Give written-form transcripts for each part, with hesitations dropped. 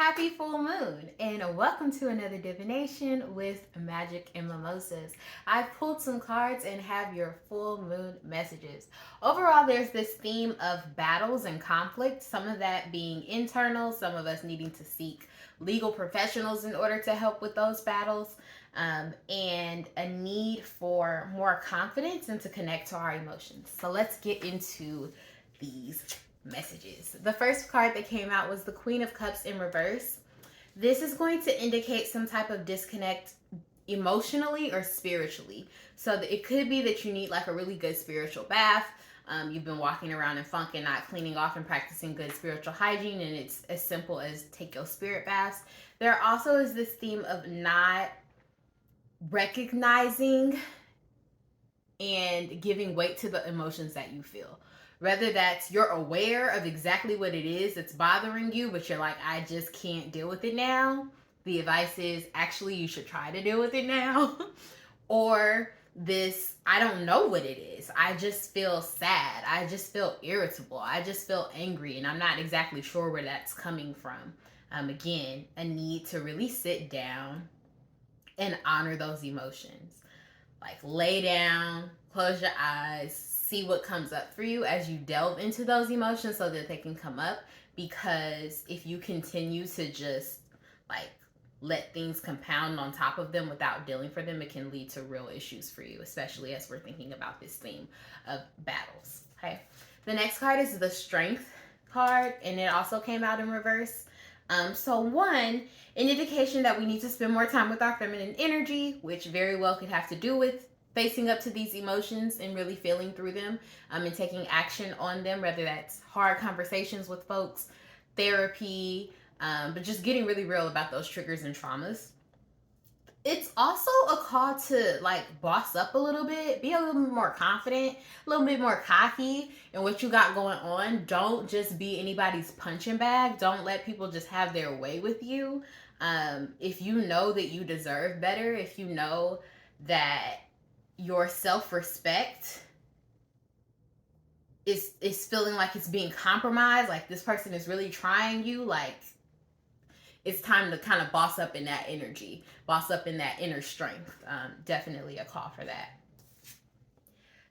Happy full moon, and welcome to another divination with Magic and Mimosas. I've pulled some cards and have your full moon messages. Overall, there's this theme of battles and conflict, some of that being internal, some of us needing to seek legal professionals in order to help with those battles, and a need for more confidence and to connect to our emotions. So let's get into these messages. The first card that came out was the Queen of Cups in reverse. This is going to indicate some type of disconnect emotionally or spiritually. So it could be that you need like a really good spiritual bath. You've been walking around in funk and not cleaning off and practicing good spiritual hygiene, and it's as simple as take your spirit baths. There also is this theme of not recognizing and giving weight to the emotions that you feel. Whether that's you're aware of exactly what it is that's bothering you, but you're like, I just can't deal with it now. The advice is actually you should try to deal with it now. Or this, I don't know what it is. I just feel sad. I just feel irritable. I just feel angry, and I'm not exactly sure where that's coming from. Again, a need to really sit down and honor those emotions. Like lay down, close your eyes, see what comes up for you as you delve into those emotions so that they can come up. Because if you continue to just like let things compound on top of them without dealing for them, it can lead to real issues for you, especially as we're thinking about this theme of battles. Okay. The next card is the Strength card, and it also came out in reverse. So one, an indication that we need to spend more time with our feminine energy, which very well could have to do with facing up to these emotions and really feeling through them, and taking action on them, whether that's hard conversations with folks, therapy, but just getting really real about those triggers and traumas. It's also a call to like boss up a little bit, be a little bit more confident, a little bit more cocky in what you got going on. Don't just be anybody's punching bag. Don't let people just have their way with you. If you know that you deserve better, if you know that your self-respect is feeling like it's being compromised, like this person is really trying you, like it's time to kind of boss up in that energy, boss up in that inner strength. Definitely a call for that.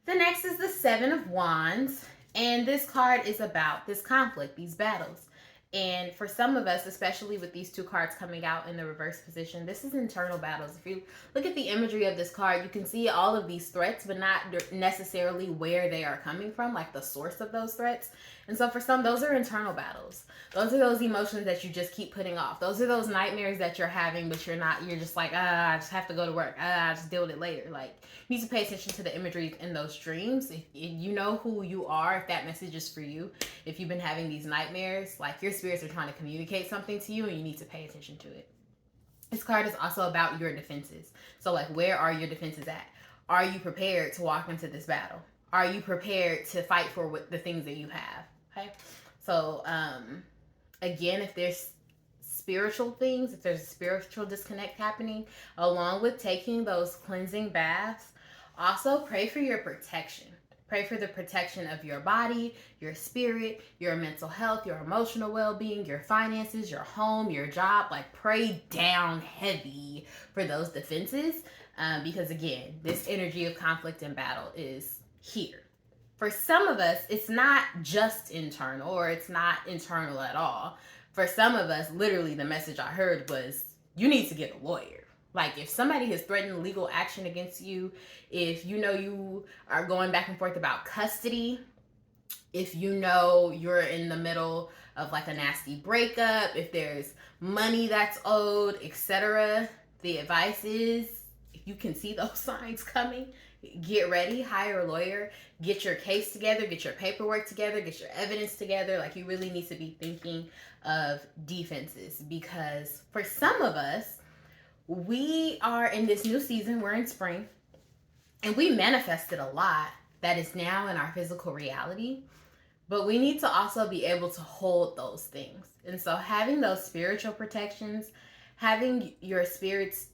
The next is the Seven of Wands, and this card is about this conflict, these battles. And for some of us, especially with these two cards coming out in the reverse position, this is internal battles. If you look at the imagery of this card, you can see all of these threats, but not necessarily where they are coming from, like the source of those threats. And so for some, those are internal battles. Those are those emotions that you just keep putting off. Those are those nightmares that you're having, but you're just like, I just have to go to work. I just deal with it later. Like, you need to pay attention to the imagery in those dreams. If you know who you are, if that message is for you, if you've been having these nightmares, like your spirits are trying to communicate something to you and you need to pay attention to it. This card is also about your defenses. So like, where are your defenses at? Are you prepared to walk into this battle? Are you prepared to fight for the things that you have? Okay. So again, if there's spiritual things, if there's a spiritual disconnect happening, along with taking those cleansing baths, also pray for your protection. Pray for the protection of your body, your spirit, your mental health, your emotional well-being, your finances, your home, your job. Like, pray down heavy for those defenses, because again, this energy of conflict and battle is here. For some of us, it's not just internal, or it's not internal at all. For some of us, literally the message I heard was, you need to get a lawyer. Like, if somebody has threatened legal action against you, if you know you are going back and forth about custody, if you know you're in the middle of like a nasty breakup, if there's money that's owed, etc., the advice is, if you can see those signs coming, get ready, hire a lawyer, get your case together, get your paperwork together, get your evidence together. Like, you really need to be thinking of defenses, because for some of us, we are in this new season, we're in spring, and we manifested a lot that is now in our physical reality, but we need to also be able to hold those things. And so having those spiritual protections, having your spirits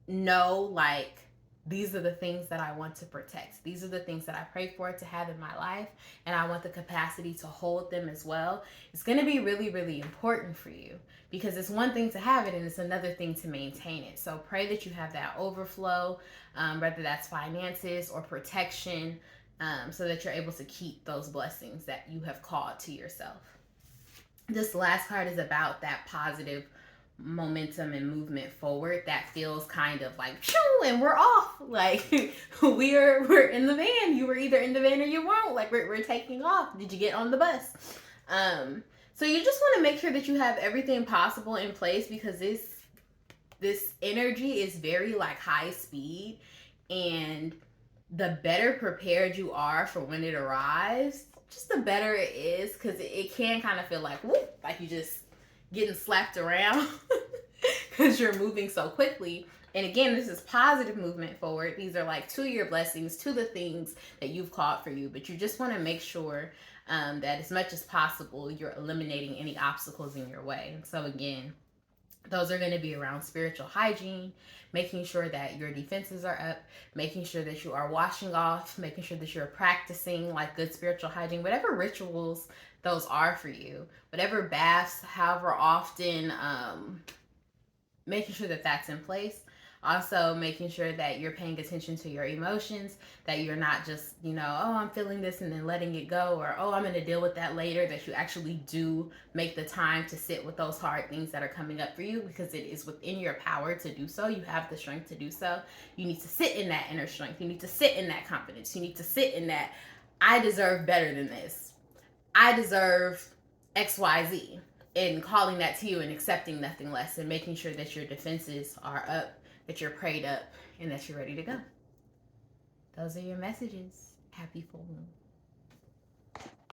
know, like, these are the things that I want to protect. These are the things that I pray for to have in my life, and I want the capacity to hold them as well. It's going to be really, really important for you, because it's one thing to have it and it's another thing to maintain it. So pray that you have that overflow, whether that's finances or protection, so that you're able to keep those blessings that you have called to yourself. This last card is about that positive momentum and movement forward that feels kind of like shoo, and we're off, like we're in the van. You were either in the van or you weren't, like we're taking off. Did you get on the bus? So you just want to make sure that you have everything possible in place, because this energy is very like high speed, and the better prepared you are for when it arrives, just the better it is, because it can kind of feel like whoop, like you just getting slapped around because you're moving so quickly. And again, this is positive movement forward. These are like to your blessings, to the things that you've called for you. But you just want to make sure that as much as possible, you're eliminating any obstacles in your way. So again, those are going to be around spiritual hygiene, making sure that your defenses are up, making sure that you are washing off, making sure that you're practicing like good spiritual hygiene, whatever rituals those are for you, whatever baths, however often, making sure that that's in place. Also making sure that you're paying attention to your emotions, that you're not just, oh, I'm feeling this and then letting it go, or oh, I'm going to deal with that later, that you actually do make the time to sit with those hard things that are coming up for you, because it is within your power to do so. You have the strength to do so. You need to sit in that inner strength. You need to sit in that confidence. You need to sit in that, I deserve better than this. I deserve XYZ, and calling that to you and accepting nothing less, and making sure that your defenses are up, that you're prayed up, and that you're ready to go. Those are your messages. Happy full moon.